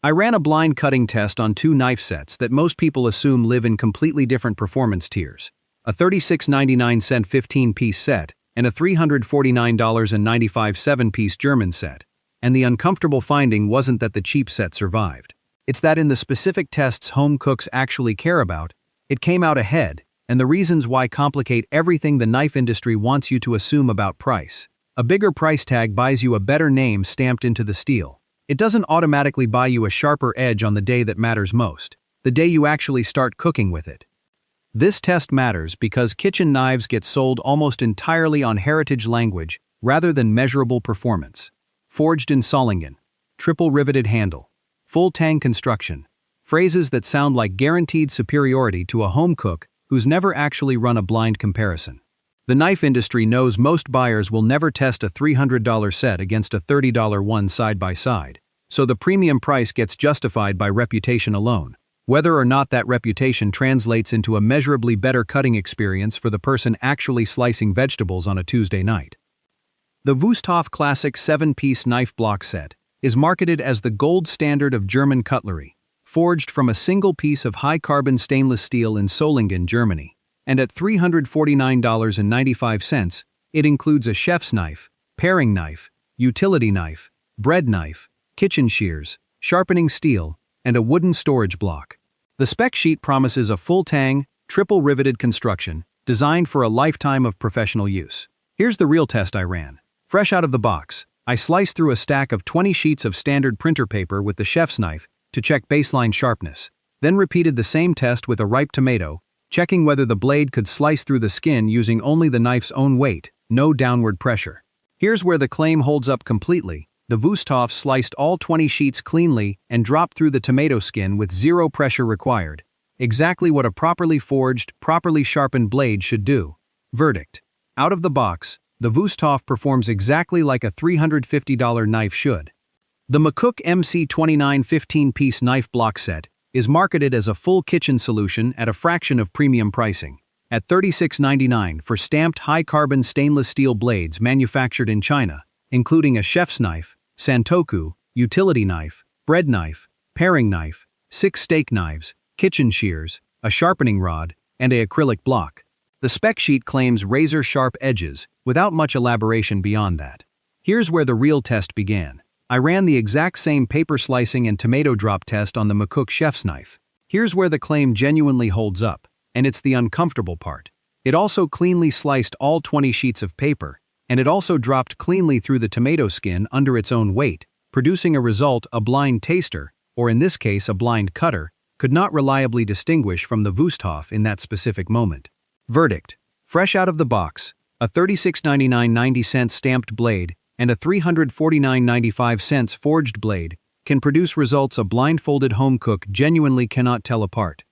I ran a blind cutting test on two knife sets that most people assume live in completely different performance tiers: a $36.99 15-piece set and a $349.95 7-piece German set. And the uncomfortable finding wasn't that the cheap set survived. It's that in the specific tests home cooks actually care about, it came out ahead, and the reasons why complicate everything the knife industry wants you to assume about price. A bigger price tag buys you a better name stamped into the steel. It doesn't automatically buy you a sharper edge on the day that matters most, the day you actually start cooking with it. This test matters because kitchen knives get sold almost entirely on heritage language rather than measurable performance. Forged in Solingen, triple riveted handle, full tang construction, phrases that sound like guaranteed superiority to a home cook who's never actually run a blind comparison. The knife industry knows most buyers will never test a $300 set against a $30 one side by side, so the premium price gets justified by reputation alone, whether or not that reputation translates into a measurably better cutting experience for the person actually slicing vegetables on a Tuesday night. The Wüsthof Classic 7-piece knife block set is marketed as the gold standard of German cutlery, forged from a single piece of high-carbon stainless steel in Solingen, Germany. And at $349.95, it includes a chef's knife, paring knife, utility knife, bread knife, kitchen shears, sharpening steel, and a wooden storage block. The spec sheet promises a full tang, triple riveted construction, designed for a lifetime of professional use. Here's the real test I ran. Fresh out of the box, I sliced through a stack of 20 sheets of standard printer paper with the chef's knife to check baseline sharpness, then repeated the same test with a ripe tomato, checking whether the blade could slice through the skin using only the knife's own weight, no downward pressure. Here's where the claim holds up completely. The Wüsthof sliced all 20 sheets cleanly and dropped through the tomato skin with zero pressure required. Exactly what a properly forged, properly sharpened blade should do. Verdict: out of the box, the Wüsthof performs exactly like a $350 knife should. The McCook MC29 15-piece knife block set is marketed as a full kitchen solution at a fraction of premium pricing, at $36.99 for stamped high-carbon stainless steel blades manufactured in China, including a chef's knife, santoku, utility knife, bread knife, paring knife, 6 steak knives, kitchen shears, a sharpening rod, and an acrylic block. The spec sheet claims razor-sharp edges, without much elaboration beyond that. Here's where the real test began. I ran the exact same paper slicing and tomato drop test on the McCook chef's knife. Here's where the claim genuinely holds up, and it's the uncomfortable part. It also cleanly sliced all 20 sheets of paper, and it also dropped cleanly through the tomato skin under its own weight, producing a result a blind taster, or in this case a blind cutter, could not reliably distinguish from the Wüsthof in that specific moment. Verdict: fresh out of the box, a $36.99 90-cent stamped blade and a $349.95 forged blade can produce results a blindfolded home cook genuinely cannot tell apart.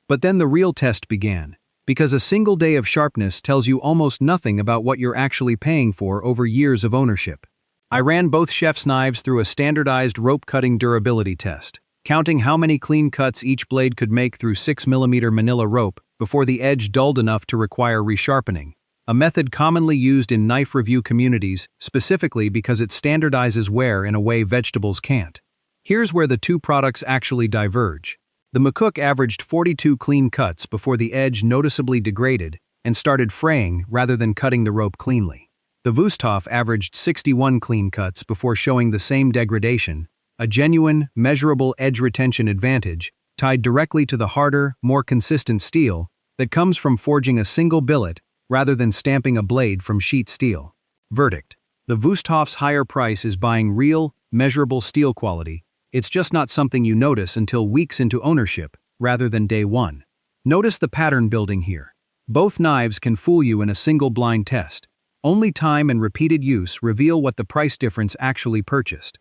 But then the real test began, because a single day of sharpness tells you almost nothing about what you're actually paying for over years of ownership. I ran both chef's knives through a standardized rope-cutting durability test, counting how many clean cuts each blade could make through 6mm manila rope before the edge dulled enough to require resharpening, a method commonly used in knife review communities specifically because it standardizes wear in a way vegetables can't. Here's where the two products actually diverge. The McCook averaged 42 clean cuts before the edge noticeably degraded and started fraying rather than cutting the rope cleanly. The Wüsthof averaged 61 clean cuts before showing the same degradation, a genuine, measurable edge retention advantage tied directly to the harder, more consistent steel that comes from forging a single billet rather than stamping a blade from sheet steel. Verdict: the Wüsthof's higher price is buying real, measurable steel quality. It's just not something you notice until weeks into ownership, rather than day one. Notice the pattern building here. Both knives can fool you in a single blind test. Only time and repeated use reveal what the price difference actually purchased.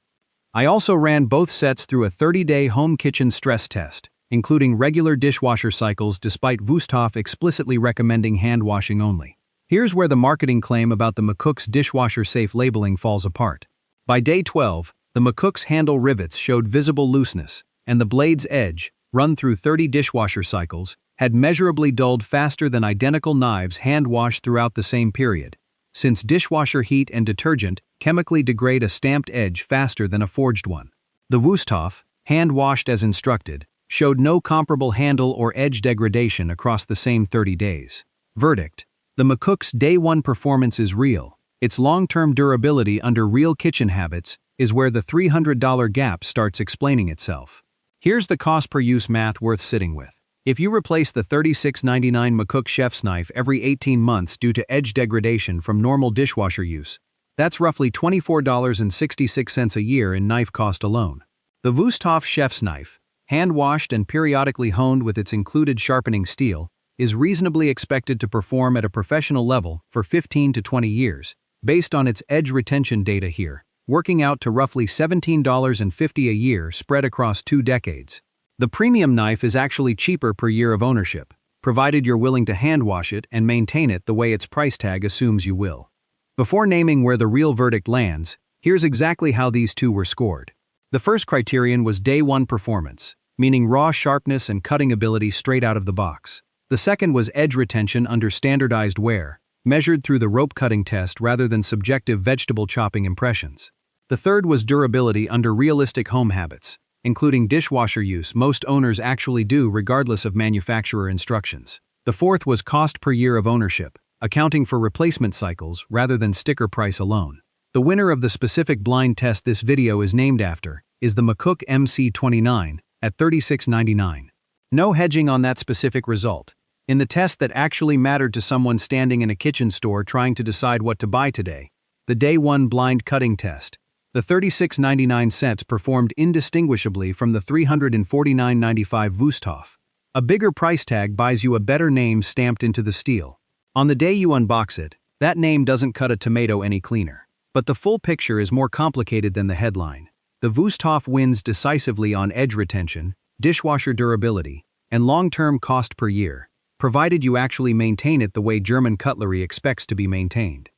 I also ran both sets through a 30-day home kitchen stress test, including regular dishwasher cycles despite Wüsthof explicitly recommending hand washing only. Here's where the marketing claim about the McCook's dishwasher-safe labeling falls apart. By day 12, the McCook's handle rivets showed visible looseness, and the blade's edge, run through 30 dishwasher cycles, had measurably dulled faster than identical knives hand-washed throughout the same period, since dishwasher heat and detergent chemically degrade a stamped edge faster than a forged one. The Wüsthof, hand-washed as instructed, showed no comparable handle or edge degradation across the same 30 days. Verdict: the McCook's Day 1 performance is real. Its long-term durability under real kitchen habits is where the $300 gap starts explaining itself. Here's the cost-per-use math worth sitting with. If you replace the $36.99 McCook chef's knife every 18 months due to edge degradation from normal dishwasher use, that's roughly $24.66 a year in knife cost alone. The Wüsthof chef's knife, hand-washed and periodically honed with its included sharpening steel, is reasonably expected to perform at a professional level for 15 to 20 years, based on its edge retention data here, working out to roughly $17.50 a year spread across 2 decades. The premium knife is actually cheaper per year of ownership, provided you're willing to hand-wash it and maintain it the way its price tag assumes you will. Before naming where the real verdict lands, here's exactly how these two were scored. The first criterion was Day 1 performance, meaning raw sharpness and cutting ability straight out of the box. The second was edge retention under standardized wear, measured through the rope cutting test rather than subjective vegetable chopping impressions. The third was durability under realistic home habits, including dishwasher use most owners actually do regardless of manufacturer instructions. The fourth was cost per year of ownership, accounting for replacement cycles rather than sticker price alone. The winner of the specific blind test this video is named after is the McCook MC29 at $36.99. No hedging on that specific result. In the test that actually mattered to someone standing in a kitchen store trying to decide what to buy today, the Day 1 blind cutting test, the $36.99 sets performed indistinguishably from the $349.95 Wusthof. A bigger price tag buys you a better name stamped into the steel. On the day you unbox it, that name doesn't cut a tomato any cleaner. But the full picture is more complicated than the headline. The Wüsthof wins decisively on edge retention, dishwasher durability, and long-term cost per year, provided you actually maintain it the way German cutlery expects to be maintained.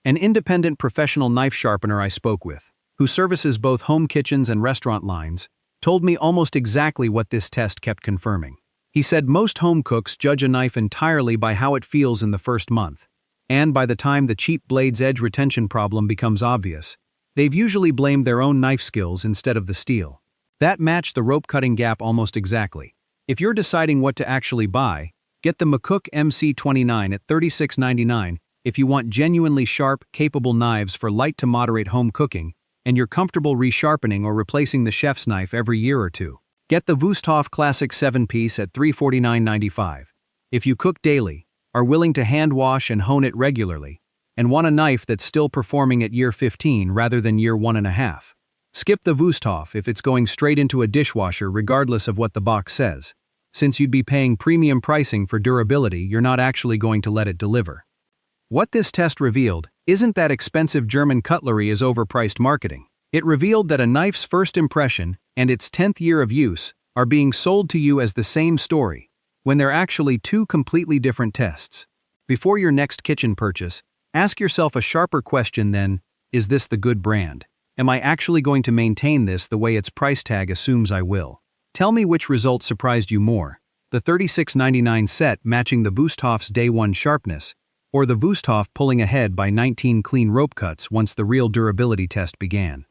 An independent professional knife sharpener I spoke with, who services both home kitchens and restaurant lines, told me almost exactly what this test kept confirming. He said most home cooks judge a knife entirely by how it feels in the first month, and by the time the cheap blade's edge retention problem becomes obvious, they've usually blamed their own knife skills instead of the steel. That matched the rope cutting gap almost exactly. If you're deciding what to actually buy, get the McCook MC29 at $36.99 if you want genuinely sharp, capable knives for light to moderate home cooking, and you're comfortable resharpening or replacing the chef's knife every year or two. Get the Wüsthof Classic 7-piece at $349.95. If you cook daily, are willing to hand wash and hone it regularly, and want a knife that's still performing at year 15 rather than year 1.5. Skip the Wüsthof if it's going straight into a dishwasher regardless of what the box says. Since you'd be paying premium pricing for durability, you're not actually going to let it deliver. What this test revealed isn't that expensive German cutlery is overpriced marketing. It revealed that a knife's first impression and its 10th year of use are being sold to you as the same story, when they're actually two completely different tests. Before your next kitchen purchase, ask yourself a sharper question than, is this the good brand? Am I actually going to maintain this the way its price tag assumes I will? Tell me which result surprised you more, the $36.99 set matching the Wüsthof's Day 1 sharpness, or the Wüsthof pulling ahead by 19 clean rope cuts once the real durability test began.